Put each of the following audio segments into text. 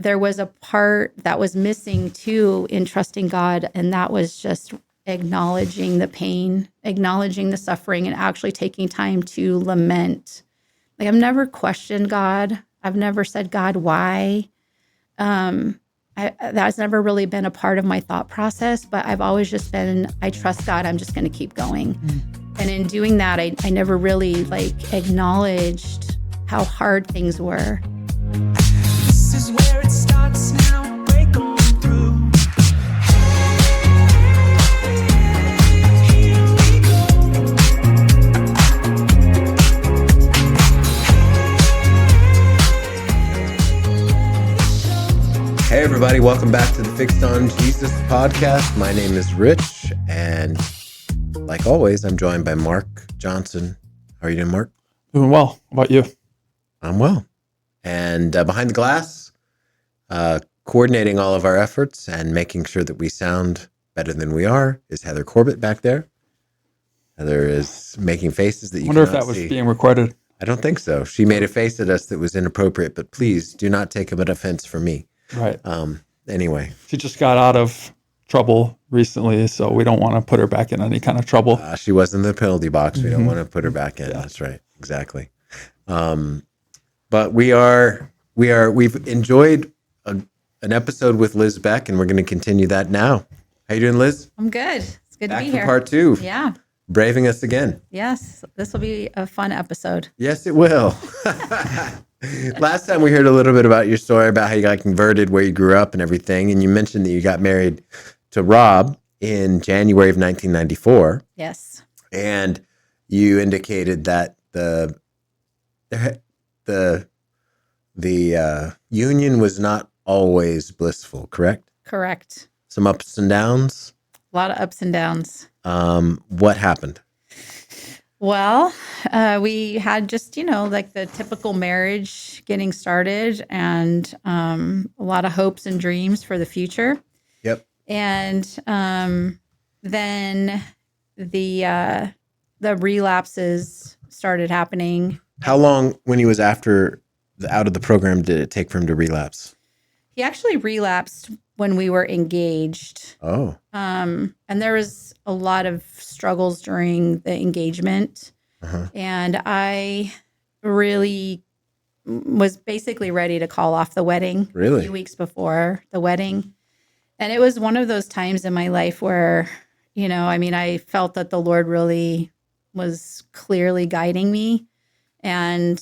there was a part that was missing too in trusting God, and that was just acknowledging the pain, acknowledging the suffering, and actually taking time to lament. Like, I've never questioned God. I've never said, God, why? That's never really been a part of my thought process, but I've always just been, I trust God, I'm just going to keep going. And in doing that, I never really acknowledged how hard things were. This is where it starts now. Break on through. Here we go. Hey everybody, welcome back to the Fixed on Jesus podcast. My name is Rich, and like always, I'm joined by Mark Johnson. How are you doing, Mark? Doing well. How about you? I'm well. And behind the glass, coordinating all of our efforts and making sure that we sound better than we are is Heather Corbett back there. Heather is making faces that you Wonder if cannot that was see. being recorded. I don't think so. She made a face at us that was inappropriate, but please do not take an offense from me. Right. Anyway, She just got out of trouble recently, so we don't want to put her back in any kind of trouble. she was in the penalty box. We don't Mhm. want to put her back in. Yeah. That's right. Exactly. But we've enjoyed an episode with Liz Beck, and we're going to continue that now. How you doing, Liz? I'm good. It's good Back to be for here. part 2. Yeah. Braving us again. Yes. This will be a fun episode. Yes, it will. Last time we heard a little bit about your story about how you got converted, where you grew up and everything. And you mentioned that you got married to Rob in January of 1994. Yes. And you indicated that the union was not always blissful, correct? Correct. Some ups and downs. A lot of ups and downs. What happened? Well, we had just, the typical marriage getting started and a lot of hopes and dreams for the future. Yep. And then the relapses started happening. How long, when he was out of the program, did it take for him to relapse? He actually relapsed when we were engaged. Oh, And there was a lot of struggles during the engagement. uh-huh. And I really was basically ready to call off the wedding a Really? few weeks before the wedding. And it was one of those times in my life where, I felt that the Lord really was clearly guiding me, and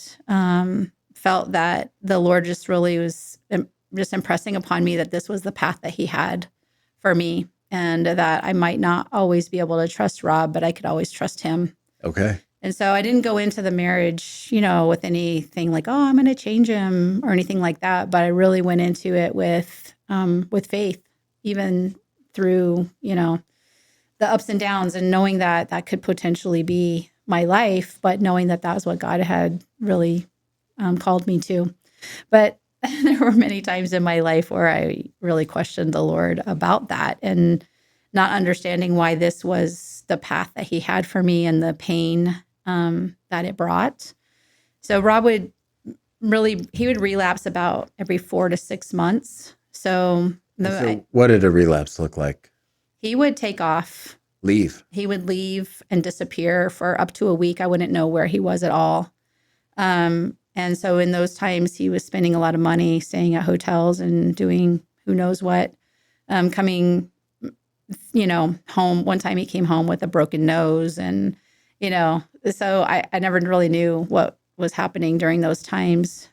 felt that the Lord just really was just impressing upon me that this was the path that he had for me, and that I might not always be able to trust Rob, but I could always trust him. Okay. And so I didn't go into the marriage, with anything like, oh, I'm going to change him or anything like that. But I really went into it with faith, even through, the ups and downs, and knowing that that could potentially be my life, but knowing that that was what God had really called me to. But there were many times in my life where I really questioned the Lord about that, and not understanding why this was the path that he had for me and the pain that it brought. So Rob would relapse about every 4 to 6 months. So What did a relapse look like? he would take off. Leave. He would leave and disappear for up to a week. I wouldn't know where he was at all. And so in those times, he was spending a lot of money staying at hotels and doing who knows what. Coming, home. One time he came home with a broken nose, and, so I never really knew what was happening during those times.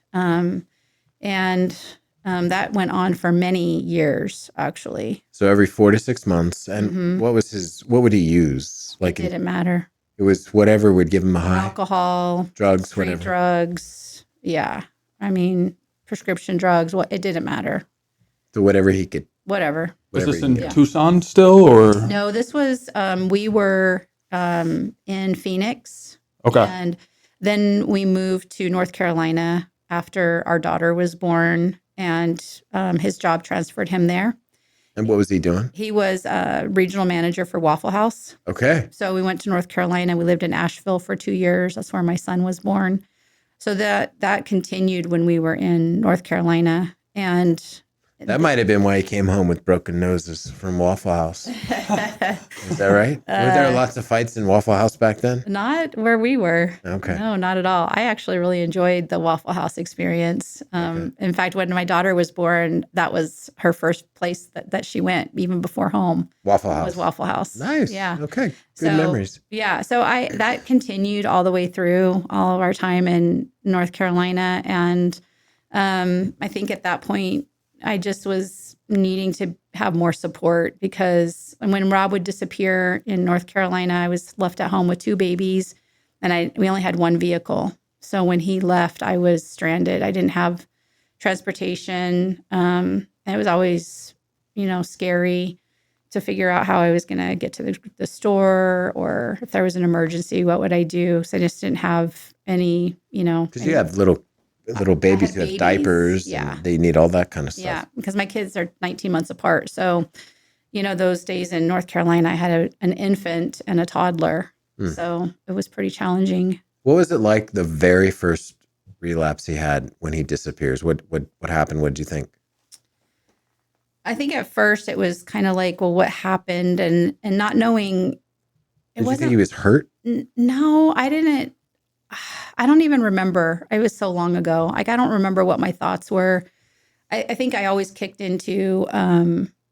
That went on for many years, actually. So every 4 to 6 months. And what would he use? It didn't matter. It was whatever would give him a high. Alcohol, Drugs, straight whatever. drugs. Yeah. Prescription drugs. It didn't matter. So whatever he could. Whatever. Was this he in could. Tucson still, or? No, this was, we were in Phoenix. Okay. And then we moved to North Carolina after our daughter was born, and his job transferred him there. And what was he doing? He was a regional manager for Waffle House. Okay. So we went to North Carolina. We lived in Asheville for 2 years. That's where my son was born. So that continued when we were in North Carolina. And That might have been why he came home with broken noses from Waffle House. Is that right? Were there lots of fights in Waffle House back then? not where we were. Okay. No, not at all. I actually really enjoyed the Waffle House experience. In fact, when my daughter was born, that was her first place that she went, even before home. Waffle House. Was Waffle House. Nice. Yeah. Okay. Good So, memories. Yeah. So that continued all the way through all of our time in North Carolina. And I think at that point, I just was needing to have more support because when Rob would disappear in North Carolina, I was left at home with 2 babies and we only had 1 vehicle. So when he left, I was stranded. I didn't have transportation. And it was always, scary to figure out how I was going to get to the store, or if there was an emergency, what would I do? So I just didn't have any, Because you have little babies who have babies, diapers, yeah. and they need all that kind of stuff. Yeah, because my kids are 19 months apart. So, those days in North Carolina, I had an infant and a toddler. So it was pretty challenging. What was it like the very first relapse he had when he disappears? What happened? What did you think? I think at first it was kind of like, well, what happened? And not knowing. Did you think he was hurt? No, I didn't. I don't even remember. It was so long ago. Like, I don't remember what my thoughts were. I think I always kicked into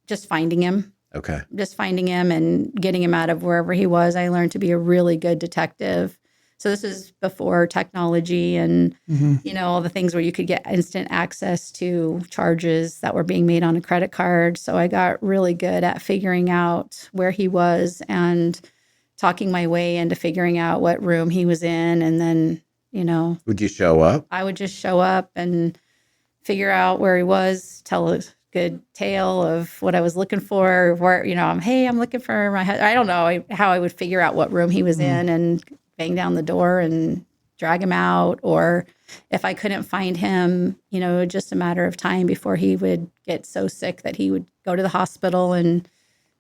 just finding him. Okay. Just finding him and getting him out of wherever he was. I learned to be a really good detective. So this is before technology and, all the things where you could get instant access to charges that were being made on a credit card. So I got really good at figuring out where he was and talking my way into figuring out what room he was in. And then, Would you show up? I would just show up and figure out where he was, tell a good tale of what I was looking for, where, I'm looking for my husband. I don't know how I would figure out what room he was in and bang down the door and drag him out. Or if I couldn't find him, just a matter of time before he would get so sick that he would go to the hospital, and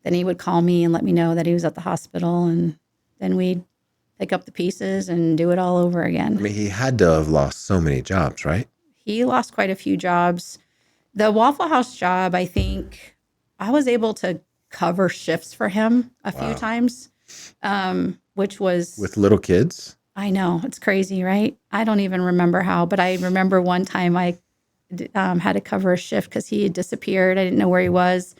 then he would call me and let me know that he was at the hospital, and then we'd pick up the pieces and do it all over again. I mean, he had to have lost so many jobs, right? He lost quite a few jobs. The Waffle House job, I think I was able to cover shifts for him a few times, which was... With little kids? I know. It's crazy, right? I don't even remember how, but I remember one time I had to cover a shift because he had disappeared. I didn't know where he was.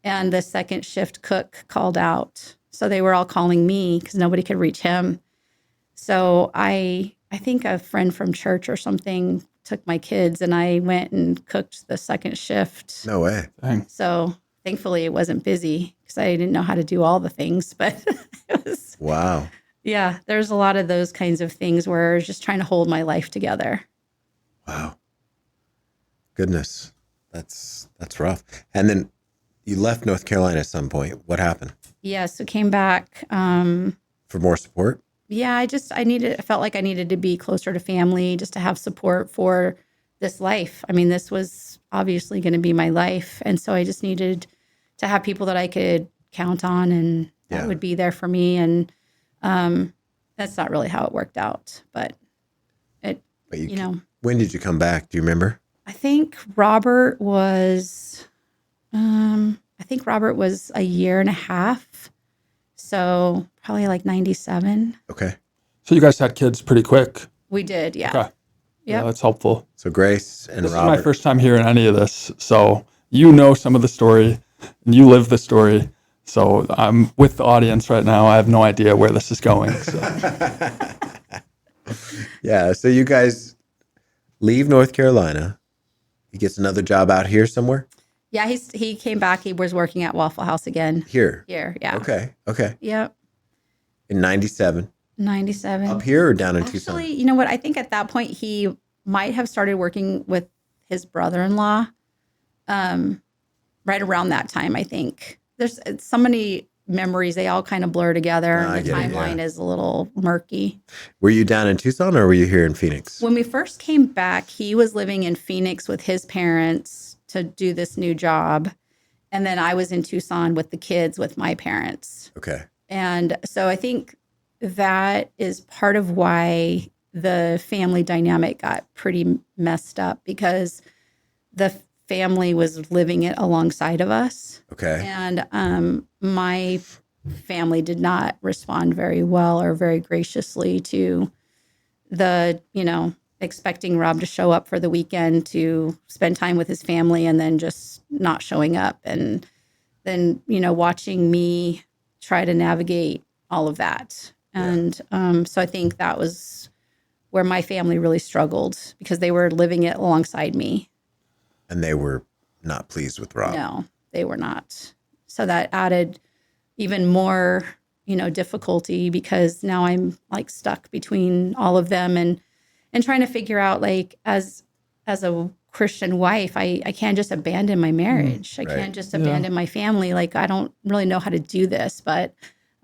And the second shift cook called out. So they were all calling me because nobody could reach him. So I think a friend from church or something took my kids, and I went and cooked the second shift. No way. Dang. So thankfully it wasn't busy because I didn't know how to do all the things, but it was... Wow. Yeah, there's a lot of those kinds of things where I was just trying to hold my life together. Wow. Goodness. That's rough. And then you left North Carolina at some point. What happened? Yeah, so came back. For more support? Yeah, I felt like I needed to be closer to family just to have support for this life. I mean, this was obviously going to be my life. And so I just needed to have people that I could count on and that would be there for me. And that's not really how it worked out, but when did you come back? Do you remember? I think Robert was a year and a half. So probably like 97. Okay. So you guys had kids pretty quick. We did. Yeah. Okay. Yeah, Yep. that's helpful. So Grace and This Robert. is my first time hearing any of this. So you know some of the story and you live the story. So I'm with the audience right now. I have no idea where this is going. So. Yeah. So you guys leave North Carolina. He gets another job out here somewhere? Yeah. He came back. He was working at Waffle House again. Here. Yeah. Okay. Yep. In 97. 97. Up here or down in Tucson? Actually, you know what? I think at that point he might have started working with his brother-in-law right around that time, I think. There's so many memories. They all kind of blur together. I And the get it, timeline is a little murky. Were you down in Tucson or were you here in Phoenix? When we first came back, he was living in Phoenix with his parents to do this new job. And then I was in Tucson with the kids with my parents. Okay. And so I think that is part of why the family dynamic got pretty messed up, because the family was living it alongside of us. Okay. And my family did not respond very well or very graciously to the, expecting Rob to show up for the weekend to spend time with his family and then just not showing up. And then, watching me try to navigate all of that. And so I think that was where my family really struggled because they were living it alongside me. And they were not pleased with Rob. No, they were not. So that added even more, difficulty because now I'm like stuck between all of them and trying to figure out like as a Christian wife, I can't just abandon my marriage. I can't just abandon my family. Like I don't really know how to do this, but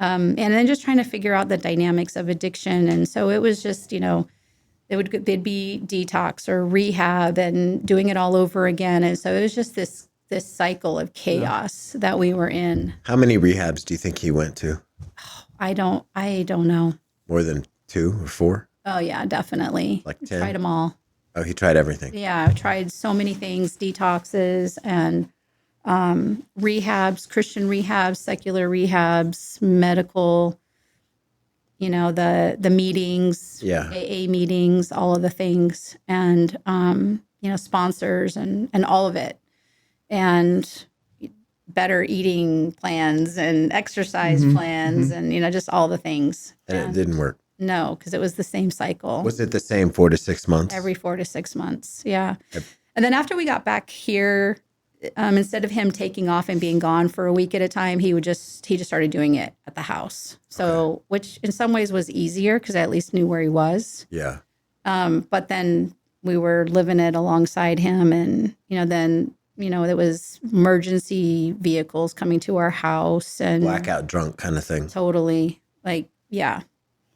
and then just trying to figure out the dynamics of addiction. And so it was just, they'd be detox or rehab and doing it all over again. And so it was just this cycle of chaos that we were in. How many rehabs do you think he went to? I don't know. More than 2 or 4? Oh yeah, definitely. Like 10? Tried them all. Oh, he tried everything. Yeah, I've tried so many things, detoxes and rehabs, Christian rehabs, secular rehabs, medical, the meetings, AA meetings, all of the things, and, sponsors and all of it. And better eating plans and exercise plans and, just all the things. And it didn't work. No, because it was the same cycle. Was it the same 4 to 6 months? Every 4 to 6 months. Yeah. And then after we got back here, instead of him taking off and being gone for a week at a time, he just started doing it at the house. So, which in some ways was easier because I at least knew where he was. Yeah. But then we were living it alongside him. And, then, there was emergency vehicles coming to our house and Blackout drunk kind of thing. totally like, yeah.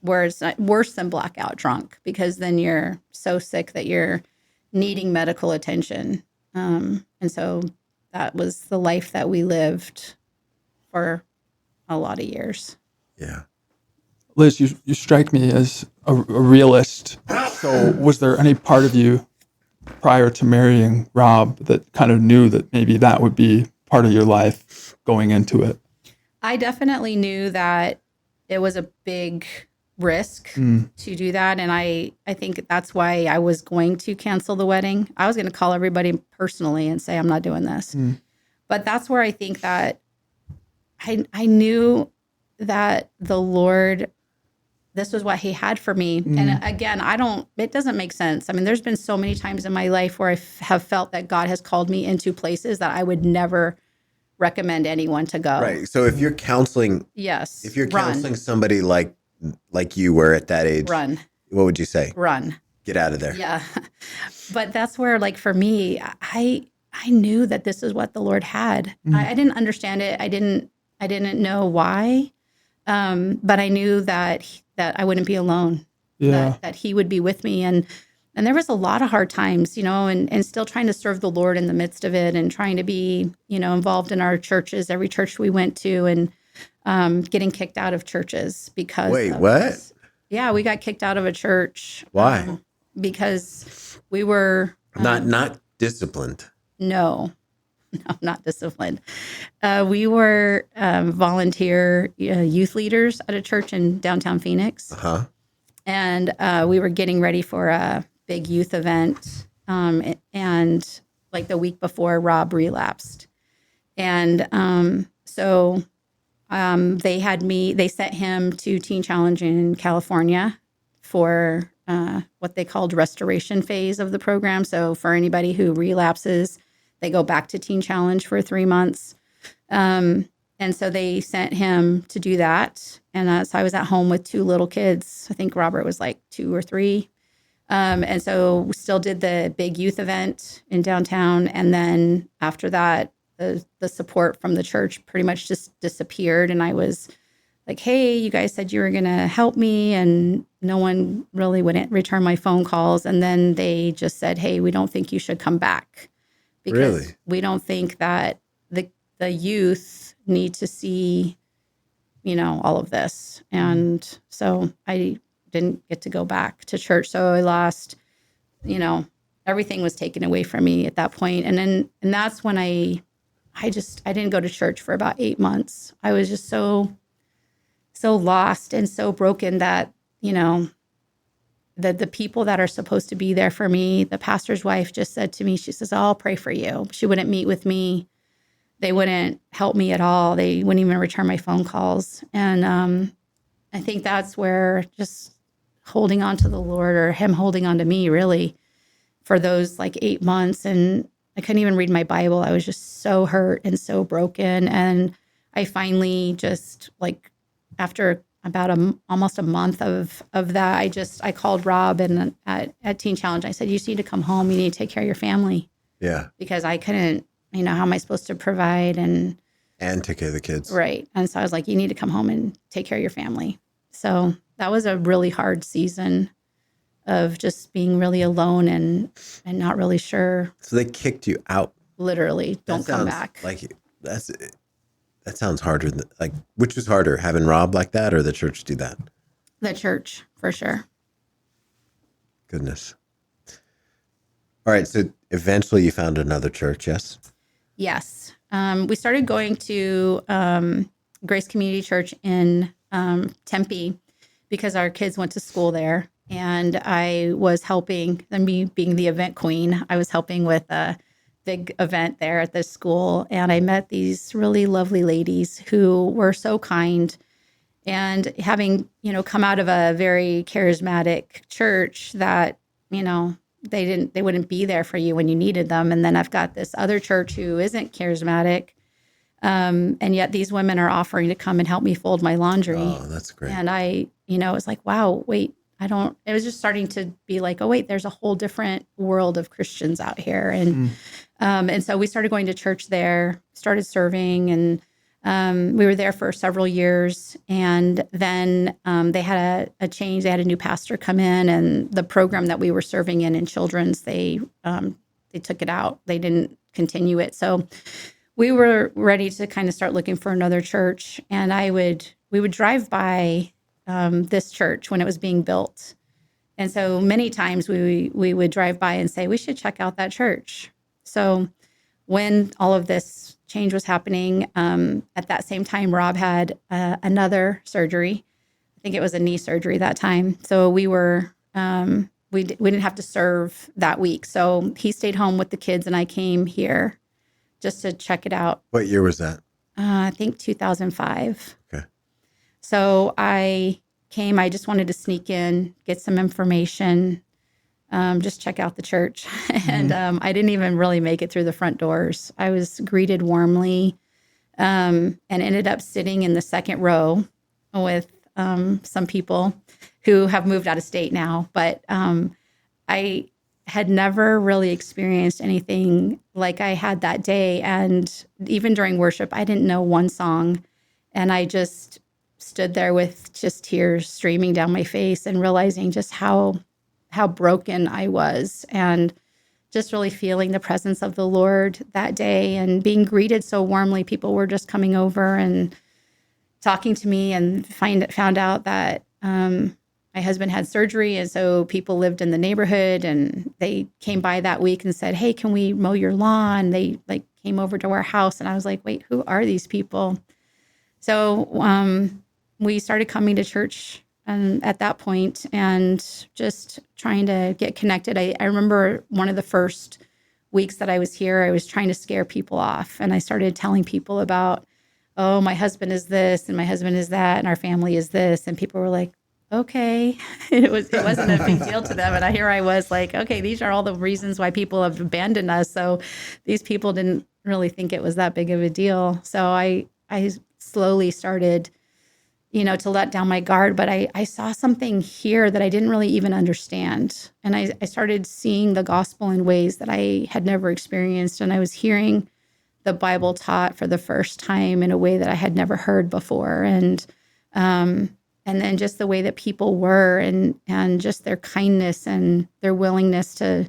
Where it's worse than blackout drunk because then you're so sick that you're needing medical attention. And so that was the life that we lived for a lot of years. Yeah. Liz, you strike me as a realist. So was there any part of you prior to marrying Rob that kind of knew that maybe that would be part of your life going into it? I definitely knew that it was a big risk to do that. And I think that's why I was going to cancel the wedding. I was going to call everybody personally and say, I'm not doing this. But that's where I think that I knew that the Lord, this was what he had for me. And again, it doesn't make sense. I mean, there's been so many times in my life where I have felt that God has called me into places that I would never recommend anyone to go. Right. So if you're counseling, Yes. if you're run. counseling somebody like you were at that age, Run. what would you say? Run. Get out of there. Yeah. But that's where, like, for me, I knew that this is what the Lord had. I didn't understand it. I didn't know why. But I knew that I wouldn't be alone. Yeah. That he would be with me. And there was a lot of hard times, and still trying to serve the Lord in the midst of it and trying to be, involved in our churches, every church we went to, and getting kicked out of churches because. Wait, what? This. Yeah, we got kicked out of a church. Why? Because we were Not disciplined. no, not disciplined. We were volunteer youth leaders at a church in downtown Phoenix. Uh-huh. And we were getting ready for a big youth event. And like the week before, Rob relapsed. And so they sent him to Teen Challenge in California for what they called restoration phase of the program. So for anybody who relapses, they go back to Teen Challenge for 3 months. And so they sent him to do that. And so I was at home with 2 little kids. I think Robert was like 2 or 3. And so we still did the big youth event in downtown. And then after that, the support from the church pretty much just disappeared. And I was like, hey, you guys said you were going to help me. And no one really would return my phone calls. And then they just said, hey, we don't think you should come back. Because Really? we don't think that the youth need to see, all of this. And so I didn't get to go back to church. So I lost, everything was taken away from me at that point. And that's when I didn't go to church for about 8 months. I was just so lost and so broken that, the people that are supposed to be there for me, the pastor's wife just said to me, she says, "Oh, I'll pray for you." She wouldn't meet with me. They wouldn't help me at all. They wouldn't even return my phone calls. And I think that's where just holding on to the Lord, or him holding on to me, really, for those like 8 months. And I couldn't even read my Bible. I was just so hurt and so broken. And I finally just, like, after about almost a month of that, I called Rob and at Teen Challenge. I said, "You just need to come home. You need to take care of your family." Yeah. Because I couldn't, how am I supposed to provide and take care of the kids. right. And so I was like, "You need to come home and take care of your family." So that was a really hard season of just being really alone and not really sure. So they kicked you out. Literally, don't come back. That sounds harder than, like, which was harder, having Rob like that or the church do that? The church, for sure. Goodness. All right. So eventually you found another church. Yes. Yes. We started going to Grace Community Church in Tempe because our kids went to school there. And I was helping, me being the event queen, I was helping with a big event there at this school. And I met these really lovely ladies who were so kind. And having, come out of a very charismatic church that, they wouldn't be there for you when you needed them. And then I've got this other church who isn't charismatic. And yet these women are offering to come and help me fold my laundry. Oh, that's great. And I, was like, wow, wait, it was just starting to be like, oh, wait, there's a whole different world of Christians out here. And so we started going to church there, started serving, and we were there for several years. And then they had a change. They had a new pastor come in, and the program that we were serving in children's, they took it out. They didn't continue it. So we were ready to kind of start looking for another church. And we would drive by this church when it was being built. And so many times we would drive by and say, we should check out that church. So when all of this change was happening, at that same time, Rob had another surgery. I think it was a knee surgery that time. So we didn't have to serve that week. So he stayed home with the kids and I came here just to check it out. What year was that? I think 2005. Okay. So I came, I just wanted to sneak in, get some information, just check out the church. And I didn't even really make it through the front doors. I was greeted warmly and ended up sitting in the second row with some people who have moved out of state now. But I had never really experienced anything like I had that day. And even during worship, I didn't know one song. And I just stood there with just tears streaming down my face and realizing just how broken I was, and just really feeling the presence of the Lord that day and being greeted so warmly. People were just coming over and talking to me, and found out that my husband had surgery. And so people lived in the neighborhood, and they came by that week and said, "Hey, can we mow your lawn?" They came over to our house, and I was like, wait, who are these people? So we started coming to church at that point and just trying to get connected. I remember one of the first weeks that I was here, I was trying to scare people off. And I started telling people about, oh, my husband is this and my husband is that and our family is this. And people were like, okay. It wasn't a big deal to them. And here I was like, okay, these are all the reasons why people have abandoned us. So these people didn't really think it was that big of a deal. So I slowly started, to let down my guard, but I saw something here that I didn't really even understand. And I started seeing the gospel in ways that I had never experienced. And I was hearing the Bible taught for the first time in a way that I had never heard before. And then just the way that people were and just their kindness and their willingness to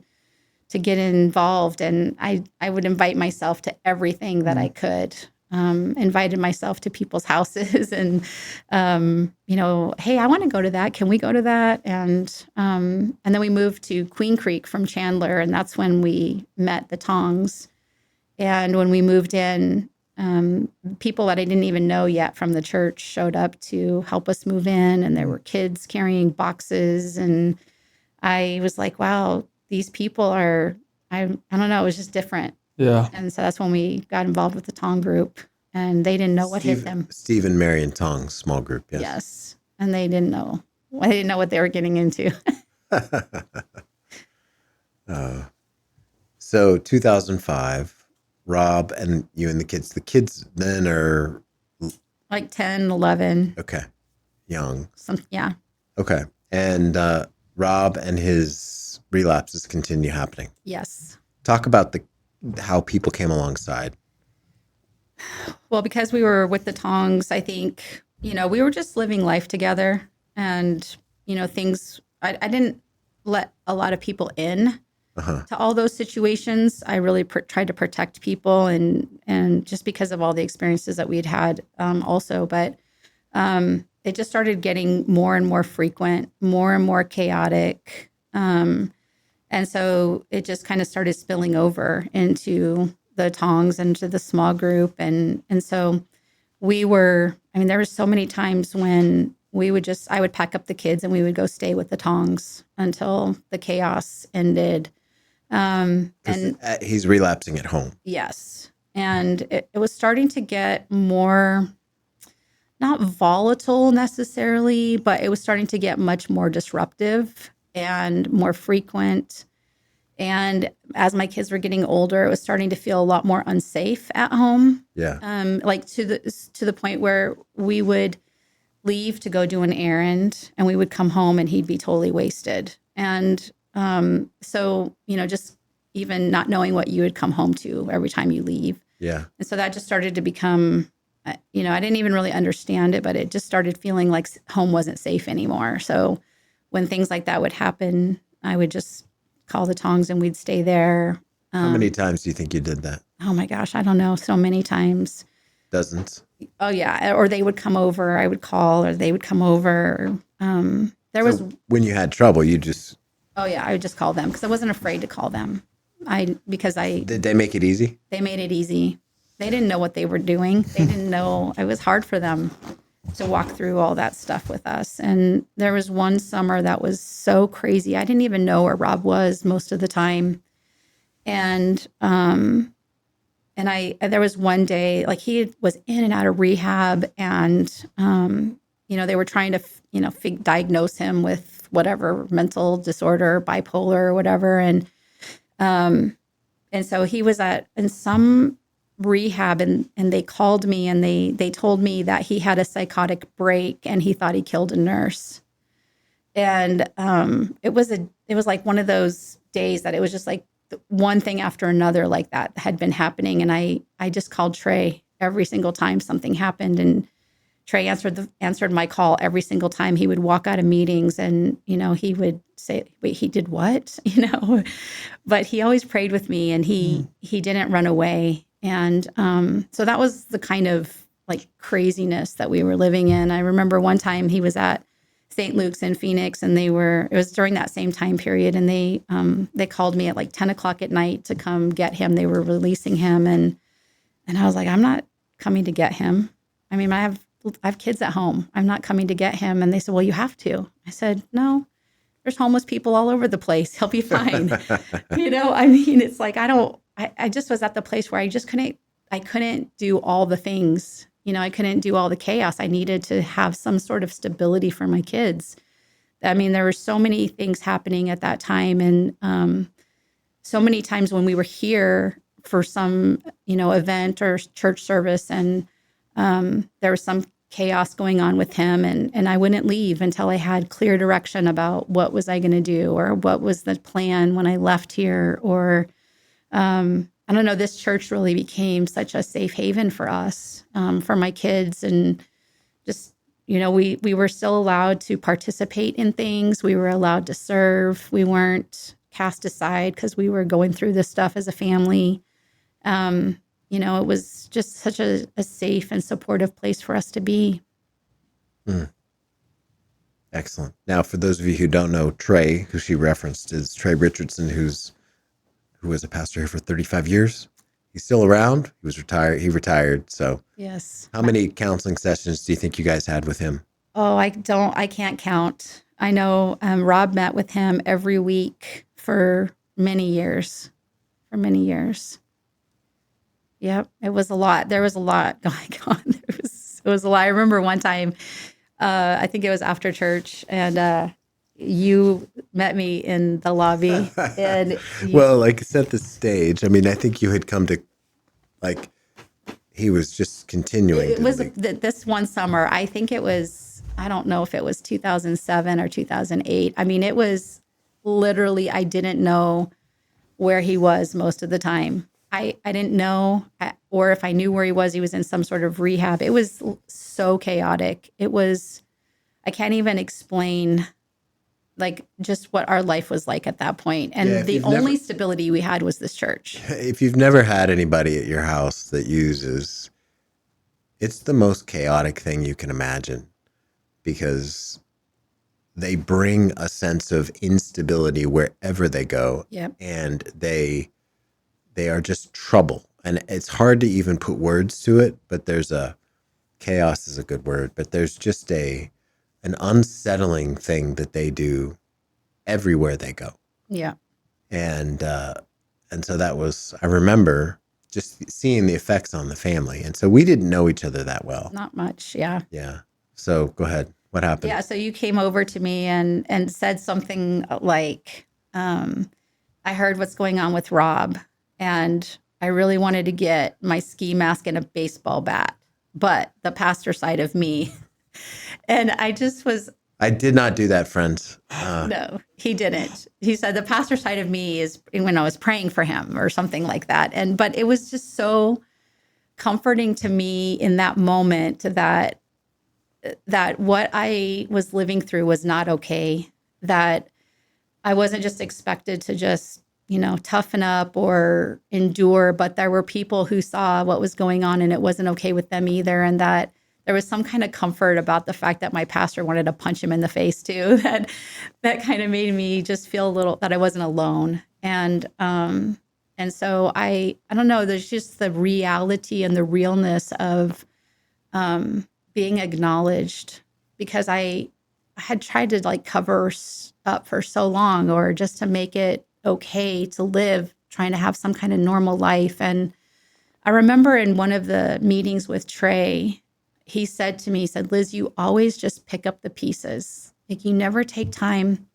get involved. And I would invite myself to everything that I could. invited myself to people's houses and, hey, I want to go to that. Can we go to that? And then we moved to Queen Creek from Chandler, and that's when we met the Tongs. And when we moved in, people that I didn't even know yet from the church showed up to help us move in, and there were kids carrying boxes. And I was like, wow, these people are, I don't know, it was just different. Yeah. And so that's when we got involved with the Tong group, and they didn't know what hit them. Steve and Mary and Tong's small group. Yes. Yes. And they didn't know. They didn't know what they were getting into. So 2005, Rob and you and the kids then are Like 10, 11. okay, young. Yeah. Okay. And Rob and his relapses continue happening. Yes. Talk about how people came alongside. Well, because we were with the Tongs, I think, we were just living life together, and, things, I didn't let a lot of people in to all those situations. I really tried to protect people, and just because of all the experiences that we'd had also, but it just started getting more and more frequent, more and more chaotic. And so it just kind of started spilling over into the Tongs and to the small group. And so there were so many times when I would pack up the kids and we would go stay with the Tongs until the chaos ended. And he's relapsing at home. yes. And it was starting to get more, not volatile necessarily, but it was starting to get much more disruptive and more frequent. And as my kids were getting older, it was starting to feel a lot more unsafe at home. Yeah. Like to the point where we would leave to go do an errand, and we would come home and he'd be totally wasted. And so, just even not knowing what you would come home to every time you leave. Yeah. And so that just started to become, I didn't even really understand it, but it just started feeling like home wasn't safe anymore. So when things like that would happen, I would just call the Tongs and we'd stay there. How many times do you think you did that? Oh my gosh, I don't know. So many times. Dozens. Oh yeah. Or they would come over, I would call, or they would come over. When you had trouble, you just... Oh yeah, I would just call them because I wasn't afraid to call them. Did they make it easy? They made it easy. They didn't know what they were doing. They didn't know. It was hard for them to walk through all that stuff with us. And there was one summer that was so crazy. I didn't even know where Rob was most of the time. And there was one day, like he was in and out of rehab, and they were trying to diagnose him with whatever mental disorder, bipolar or whatever. And so he was in some rehab, and they called me, and they told me that he had a psychotic break and he thought he killed a nurse. And it was like one of those days that it was just like one thing after another like that had been happening. And I just called Trey every single time something happened, and Trey answered my call every single time. He would walk out of meetings and, he would say, wait, he did what? But he always prayed with me, and he didn't run away. And so that was the kind of like craziness that we were living in. I remember one time he was at St. Luke's in Phoenix, and it was during that same time period. And they called me at like 10 o'clock at night to come get him. They were releasing him. And I was like, I'm not coming to get him. I mean, I have kids at home. I'm not coming to get him. And they said, well, you have to. I said, no, there's homeless people all over the place. He'll be fine. It's like, I just was at the place where I couldn't do all the things. I couldn't do all the chaos. I needed to have some sort of stability for my kids. I mean, there were so many things happening at that time. And so many times when we were here for some, event or church service, and there was some chaos going on with him, and I wouldn't leave until I had clear direction about what was I going to do, or what was the plan when I left here, or I don't know, this church really became such a safe haven for us, for my kids. And just, we were still allowed to participate in things. We were allowed to serve. We weren't cast aside because we were going through this stuff as a family. it was just such a safe and supportive place for us to be. Excellent. Now, for those of you who don't know, Trey, who she referenced, is Trey Richardson, who was a pastor here for 35 years. He's still around. He was retired. He retired. So, Yes. how many counseling sessions do you think you guys had with him? Oh, I can't count. I know Rob met with him every week for many years. Yep. It was a lot. There was a lot going on. It was a lot. I remember one time, I think it was after church, and you met me in the lobby, and Well, like set the stage. I mean, I think you had come to, like, he was just continuing. it was like, this one summer. I think it was, I don't know if it was 2007 or 2008. I mean, it was literally, I didn't know where he was most of the time. I didn't know, or if I knew where he was in some sort of rehab. It was so chaotic. It was, I can't even explain like just what our life was like at that point. And Yeah, if the you've only never- stability we had was this church. if you've never had anybody at your house that uses, it's the most chaotic thing you can imagine, because they bring a sense of instability wherever they go. Yep. And they are just trouble. And it's hard to even put words to it, but chaos is a good word, but there's just an unsettling thing that they do everywhere they go. Yeah. And so I remember just seeing the effects on the family. And so we didn't know each other that well. Not much. Yeah. Yeah. So go ahead. What happened? Yeah. So you came over to me and said something like, I heard what's going on with Rob, and I really wanted to get my ski mask and a baseball bat, but the pastor side of me. And I just was, I did not do that, friends. no, he didn't. He said the pastor side of me is when I was praying for him or something like that. But it was just so comforting to me in that moment that what I was living through was not okay, that I wasn't just expected to just, toughen up or endure, but there were people who saw what was going on and it wasn't okay with them either. And that there was some kind of comfort about the fact that my pastor wanted to punch him in the face too, that kind of made me just feel a little that I wasn't alone. And so I don't know, there's just the reality and the realness of being acknowledged, because I had tried to like cover up for so long, or just to make it okay to live, trying to have some kind of normal life. And I remember in one of the meetings with Trey, he said to me, Liz, you always just pick up the pieces. Like, you never take time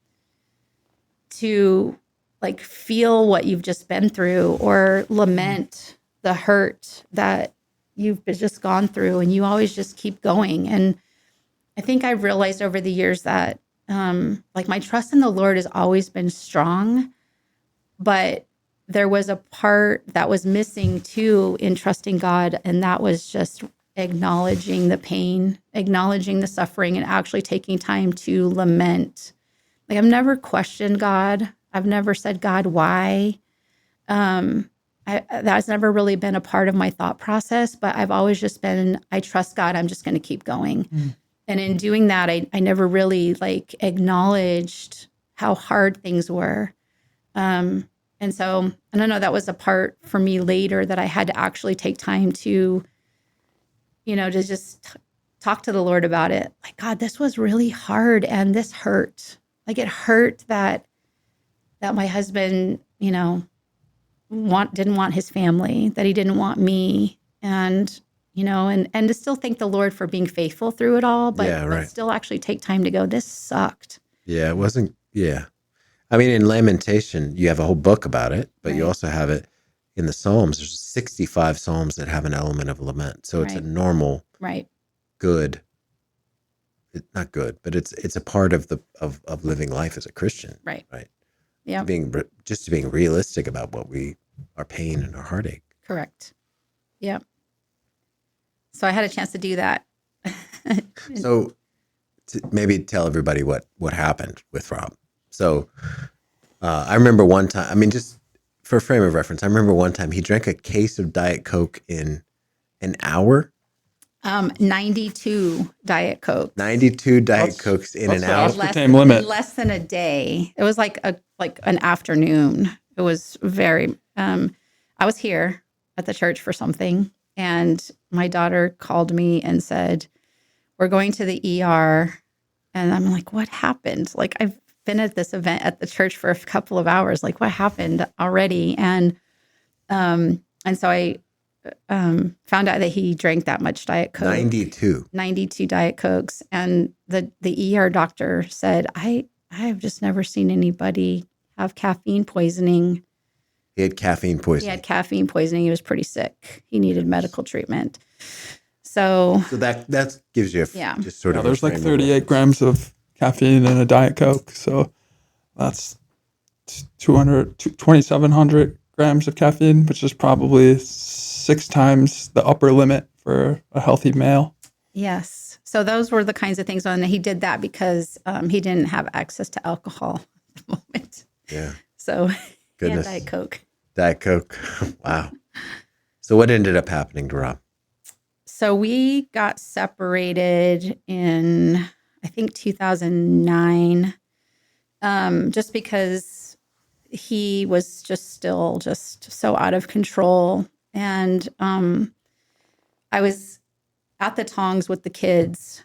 to like feel what you've just been through or lament the hurt that you've just gone through, and you always just keep going. And I think I've realized over the years that like my trust in the Lord has always been strong, but there was a part that was missing too in trusting God, and that was just acknowledging the pain, acknowledging the suffering, and actually taking time to lament. Like, I've never questioned God. I've never said, God, why? That's never really been a part of my thought process, but I've always just been, I trust God, I'm just going to keep going. And in doing that, I never really like acknowledged how hard things were. And so, I don't know, that was a part for me later that I had to actually take time to, to just talk to the Lord about it. Like, God, this was really hard and this hurt. Like, it hurt that my husband, didn't want his family, that he didn't want me. And, and to still thank the Lord for being faithful through it all, but still actually take time to go, this sucked. Yeah, it wasn't, yeah. I mean, in Lamentation, you have a whole book about it, but you also have it in the Psalms. There's 65 Psalms that have an element of lament. So it's a normal, good, not good, but it's a part of of living life as a Christian. Right. Yeah. Being realistic about our pain and our heartache. Correct. Yep. So I had a chance to do that. So maybe tell everybody what happened with Rob. So I remember one time, I mean, just for a frame of reference, I remember one time he drank a case of Diet Coke in an hour. 92 Diet Coke. 92 Diet That's- Cokes in that's an the hour. aspartame limit. In less than a day. It was like an afternoon. It was very. I was here at the church for something, and my daughter called me and said, "We're going to the ER." And I'm like, "What happened?" Like, I've been at this event at the church for a couple of hours. Like, what happened already? And so I found out that he drank that much Diet Coke. 92 Diet Cokes. And the ER doctor said, I've just never seen anybody have caffeine poisoning. He had caffeine He poisoning. had caffeine poisoning. He was pretty sick. He needed medical treatment. So that gives you just sort of there's a like frame of 38 reference. grams of caffeine in a Diet Coke. So that's 2,700 grams of caffeine, which is probably 6 times the upper limit for a healthy male. yes. So those were the kinds of things. And he did that because he didn't have access to alcohol at the moment. Yeah. So he had Goodness. Diet Coke. Diet Coke. Wow. So what ended up happening to Rob? So we got separated in, I think, 2009, just because he was just still just so out of control. And I was at the tongs with the kids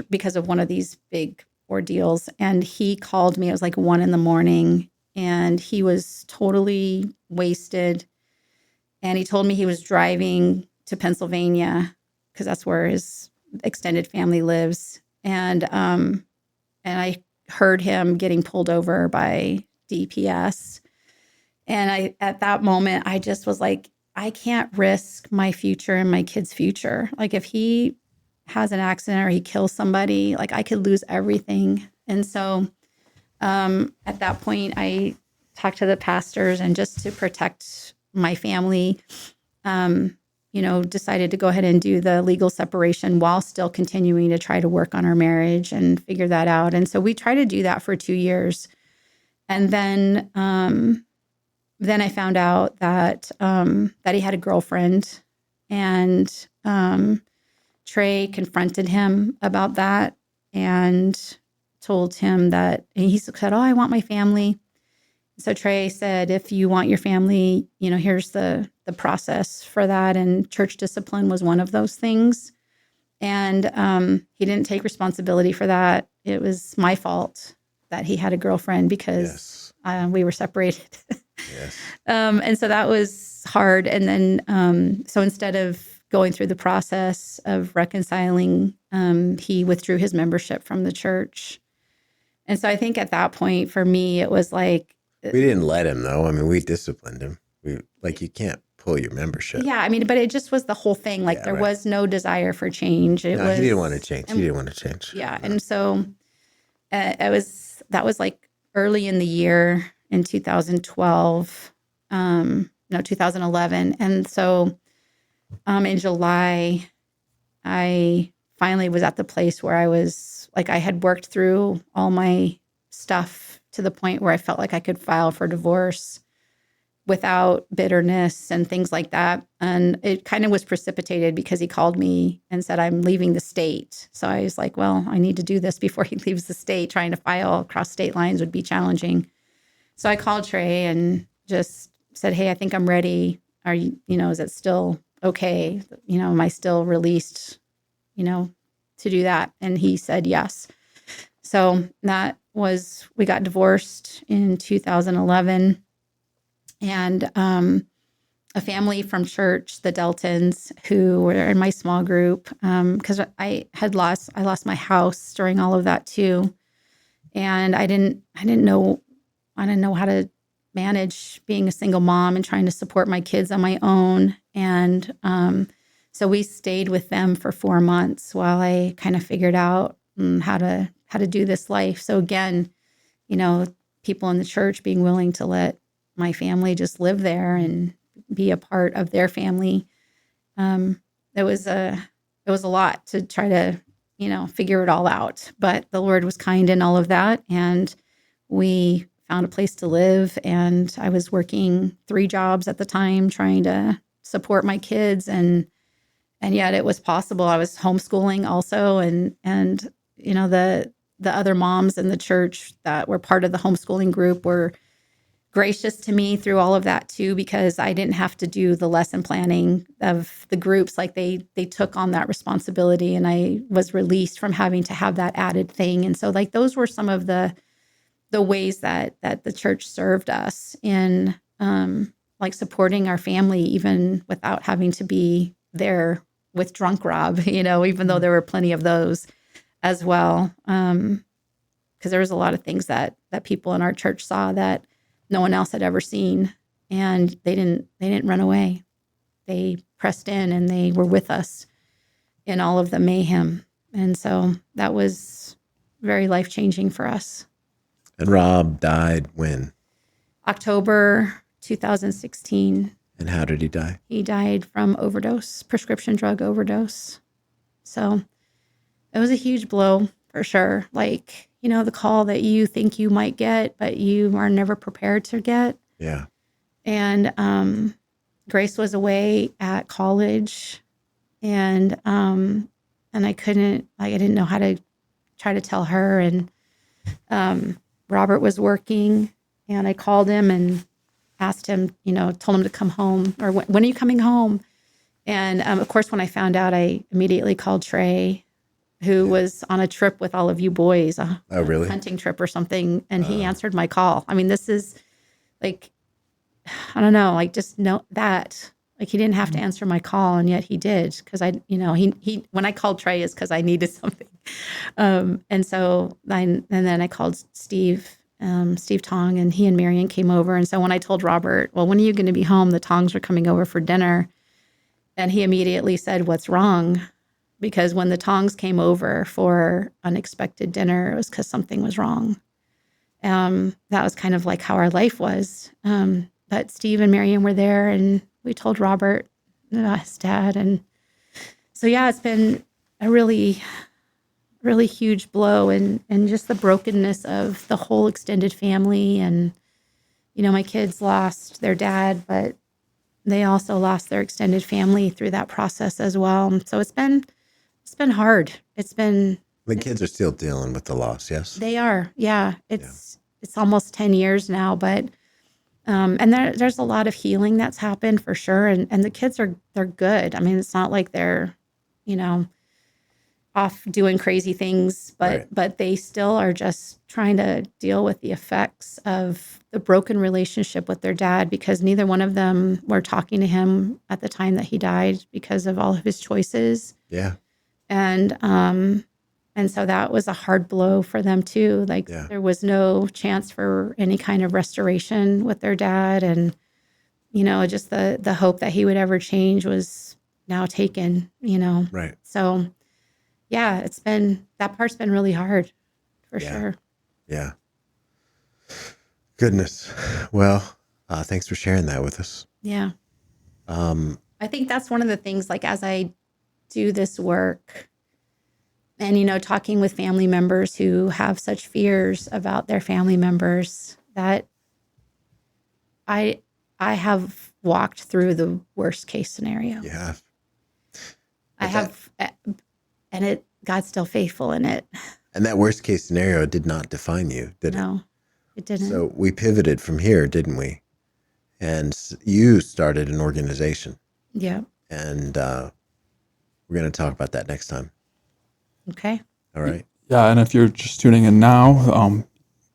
because of one of these big ordeals. And he called me. It was like 1 a.m. and he was totally wasted. And he told me he was driving to Pennsylvania because that's where his extended family lives. And I heard him getting pulled over by DPS. And at that moment, I just was like, I can't risk my future and my kid's future. Like, if he has an accident or he kills somebody, like, I could lose everything. And so at that point, I talked to the pastors, and just to protect my family, decided to go ahead and do the legal separation while still continuing to try to work on our marriage and figure that out. And so we tried to do that for 2 years. And then I found out that he had a girlfriend, and Trey confronted him about that and told him that, and he said, "Oh, I want my family." So Trey said, "If you want your family, here's the process for that." And church discipline was one of those things. And he didn't take responsibility for that. It was my fault that he had a girlfriend because we were separated. Yes. And so that was hard. And then, so instead of going through the process of reconciling, he withdrew his membership from the church. And so I think at that point, for me, it was like, We didn't let him, though. I mean, we disciplined him. You can't pull your membership. yeah, I mean, but it just was the whole thing. Like, there was no desire for change. He didn't want to change. He didn't want to change. Yeah. No. And so that was like early in the year in 2012, 2011. And so in July, I finally was at the place where I was like, I had worked through all my stuff to the point where I felt like I could file for divorce without bitterness and things like that. And it kind of was precipitated because he called me and said, "I'm leaving the state." So I was like, well, I need to do this before he leaves the state. Trying to file across state lines would be challenging. So I called Trey and just said, "Hey, I think I'm ready. Are you, is it still okay? Am I still released, to do that?" And he said yes. So we got divorced in 2011. And a family from church, the Deltons, who were in my small group, because I lost my house during all of that too, and I didn't know how to manage being a single mom and trying to support my kids on my own. And so we stayed with them for 4 months while I kind of figured out how to do this life. So again, people in the church being willing to let my family just live there and be a part of their family. It was a lot to try to, figure it all out, but the Lord was kind in all of that. And we found a place to live, and I was working 3 jobs at the time trying to support my kids, and yet it was possible. I was homeschooling also, and you know, the other moms in the church that were part of the homeschooling group were gracious to me through all of that too, because I didn't have to do the lesson planning of the groups. Like they took on that responsibility, and I was released from having to have that added thing. And so like those were some of the ways that the church served us in like supporting our family, even without having to be there with drunk Rob, you know, even though there were plenty of those as well. Because there was a lot of things that people in our church saw that no one else had ever seen, and they didn't run away. They pressed in, and they were with us in all of the mayhem. And so that was very life-changing for us. And Rob died when? October 2016. And how did he die? He died from overdose, prescription drug overdose. So it was a huge blow for sure. Like, you know, the call that you think you might get, but you are never prepared to get. Yeah. And Grace was away at college, and I couldn't, like, I didn't know how to try to tell her. And Robert was working, and I called him and asked him, you know, told him to come home, or when are you coming home? And of course, when I found out, I immediately called Trey, who was on a trip with all of you boys, a really? hunting trip or something. And he answered my call. I mean, this is like, I don't know, like just know that, like he didn't have to answer my call, and yet he did. Cause I, you know, he when I called Trey is cause I needed something. And so and then I called Steve Tong, and he and Marion came over. And so when I told Robert, well, when are you going to be home? The Tongs are coming over for dinner. And he immediately said, what's wrong? Because when the Tongs came over for unexpected dinner, it was because something was wrong. That was kind of like how our life was. But Steve and Marion were there, and we told Robert about his dad. And so, yeah, it's been a really, really huge blow, and just the brokenness of the whole extended family. And, you know, my kids lost their dad, but they also lost their extended family through that process as well. So it's been hard. The kids are still dealing with the loss, yes? They are. Yeah. It's almost 10 years now, but and there's a lot of healing that's happened for sure. And the kids they're good. I mean, it's not like they're, you know, off doing crazy things, but they still are just trying to deal with the effects of the broken relationship with their dad, because neither one of them were talking to him at the time that he died because of all of his choices. Yeah. And so that was a hard blow for them too. Like there was no chance for any kind of restoration with their dad. And, you know, just the hope that he would ever change was now taken, you know? Right. So yeah, that part's been really hard for sure. Yeah. Goodness. Well, thanks for sharing that with us. Yeah. I think that's one of the things, like, as I do this work and, you know, talking with family members who have such fears about their family members, that I have walked through the worst case scenario. Yeah. I have, and God's still faithful in it. And that worst case scenario did not define you, did it? No, it didn't. So we pivoted from here, didn't we? And you started an organization. Yeah. And we're going to talk about that next time. Okay. All right. Yeah, and if you're just tuning in now,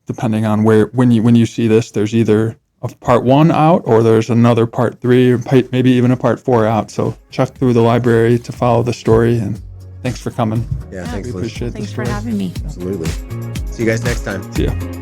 depending on when you see this, there's either a part 1 out, or there's another part 3, or maybe even a part 4 out. So check through the library to follow the story. And thanks for coming. Yeah, thanks, We Liz. appreciate Thanks the for story. having me. Absolutely. See you guys next time. See ya.